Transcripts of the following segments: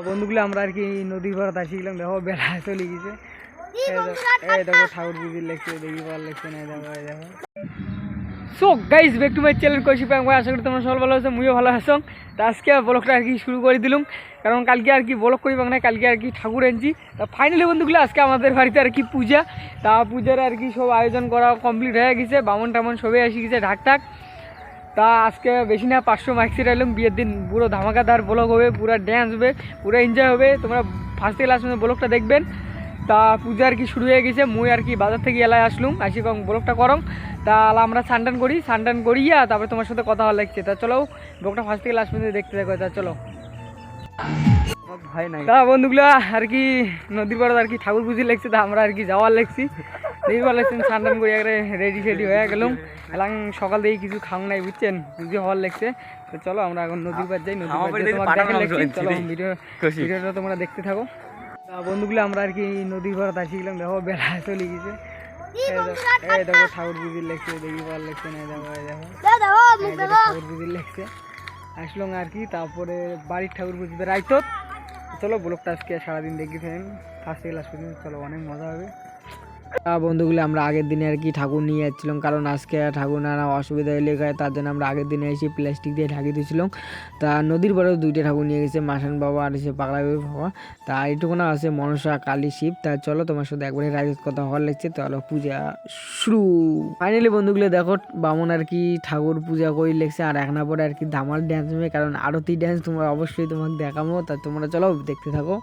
বন্ধুগুলো আমরা আর কি নদীর পাড়াতে আসি গেলাম, দেখো বেলা চলে গেছে। এই দেখো ঠাকুর পুজোর লেগছে, দেখি পার লেগছে না, দেখো দেখো। So guys back to my channel Koushik প্যাং ভাই, আশা করি তোমরা সবাই ভালো আছো, মুইও ভালো আছো। তো আজকে ব্লগটা আর কি শুরু করে দিলাম, কারণ কালকে আর কি ব্লগ করি না, কালকে আর কি ঠাকুর আনছি। তা ফাইনালি বন্ধুগুলো আজকে আমাদের বাড়িতে আর কি পূজা। তা পূজার আর কি সব আয়োজন করা কমপ্লিট হয়ে গেছে, বামন টামন সবাই এসে গেছে ঢাক ঢাক। তা আজকে বেশি না 500 মাইক্সিট এলাম, বিয়ের দিন পুরো ধামাকাদার ব্লগ হবে, পুরো ড্যান্স হবে, পুরো এনজয় হবে। তোমরা ফার্স্ট থেকে লাস্ট পর্যন্ত ব্লগটা দেখবেন। তা পূজা আর কি শুরু হয়ে গেছে, মুই আর কি বাজার থেকে এলায় আসলুম, আসি কম ব্লগটা করম। তা আমরা সানটান করি, সানটান করিয়া তারপরে তোমার সাথে কথা ভালো লাগছে। তা চলো ব্লগটা ফার্স্ট থেকে লাস্ট পর্যন্ত দেখতে থাকো। তা চলো ভাই নাই। তা বন্ধুগুলো আর কি নদীর পাড়ে আর কি ঠাকুর পুজো লাগছে, তা আমরা আর কি যাওয়ার লাগছি। দেখবার লাগছেন সানটান করি একবারে রেডি সেডি হয়ে গেলাম। এলাম সকাল থেকে কিছু খাওয়া নাই, বুঝছেন, পুজো হওয়ার লাগছে। তো চলো আমরা এখন নদীর পাড় যাই, নদীর পাড় চলো ভিডিওটা তোমরা দেখতে থাকো। বন্ধুগুলো আমরা আর কি নদীর পাড়াতে আসি গেলাম, দেখো বেলা চলে গেছে। এই দেখো ঠাকুর পুজোর লেগছে, দেখি পার লেগছে না, দেখো দেখো ঠাকুর পুজোর লেগছে। আসলাম আর কি, তারপরে বাড়ির ঠাকুর পুজোতে রাইতো। চলো ব্লগটা আজকে সারাদিন দেখি ফার্স্ট থেকে লাস্ট পর্যন্ত, চলো অনেক মজা হবে। বন্ধুগুলো আমরা আগের দিনে আর কি ঠাকুর নিয়ে যাচ্ছিলাম, কারণ আজকে ঠাকুর নানা অসুবিধা হলে তার জন্য আমরা আগের দিনে এসে প্লাস্টিক দিয়ে ঢাকি দিয়েছিলাম। তা নদীর পরেও 2টা ঠাকুর নিয়ে গেছে, মাসান বাবা আর এসে পাগলা বাবা। তা এইটুকুনা আছে মনসা কালী শিব। তা চলো তোমার সাথে একবারে রাইজ কথা হওয়ার লাগছে, তাহলে পূজা শুরু। ফাইনালি বন্ধুগুলো দেখো বামন আর কি ঠাকুর পূজা করে লেগছে, আর এক না পরে আর কি ধামাল ড্যান্স হবে, কারণ আরতি ড্যান্স তোমরা অবশ্যই তোমাকে দেখাবো। তা তোমরা চলো দেখতে থাকো,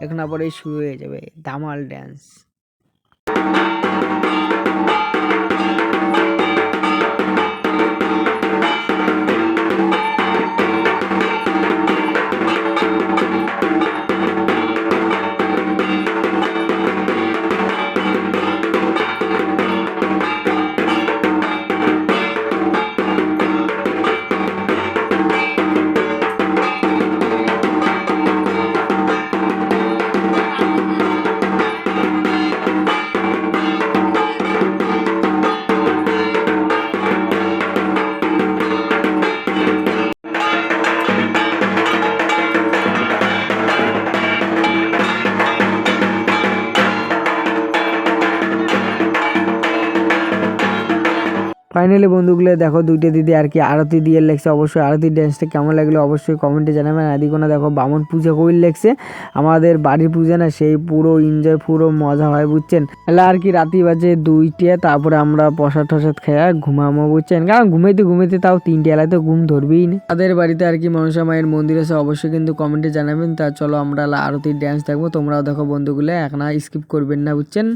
এক না পরেই শুরু হয়ে যাবে ধামাল ড্যান্স। ফাইনালি বন্ধুগুলো দেখো 2টা দিদি আর কি আরতি দিয়ে লেগছে। অবশ্যই আরতি ড্যান্সটা কেমন লাগলো অবশ্যই কমেন্টে জানাবেন। এদিকে দেখো বামন পূজা করে লেগছে, আমাদের বাড়ির পূজা না, সেই পুরো এনজয় পুরো মজা হয়, বুঝছেন। এলা আর কি রাতি বাজে 2টা, তারপরে আমরা প্রসাদ টসাদ খেয়ে ঘুমাবো, বুঝছেন, কারণ ঘুমাইতে তাও 3টে এলায় তো ঘুম ধরবেই না। তাদের বাড়িতে আর কি মনসা মায়ের মন্দির আছে, অবশ্যই কিন্তু কমেন্টে জানাবেন। তা চলো আমরা আরতির ড্যান্স দেখবো, তোমরাও দেখো বন্ধুগুলো, এক না স্কিপ করবেন না, বুঝছেন।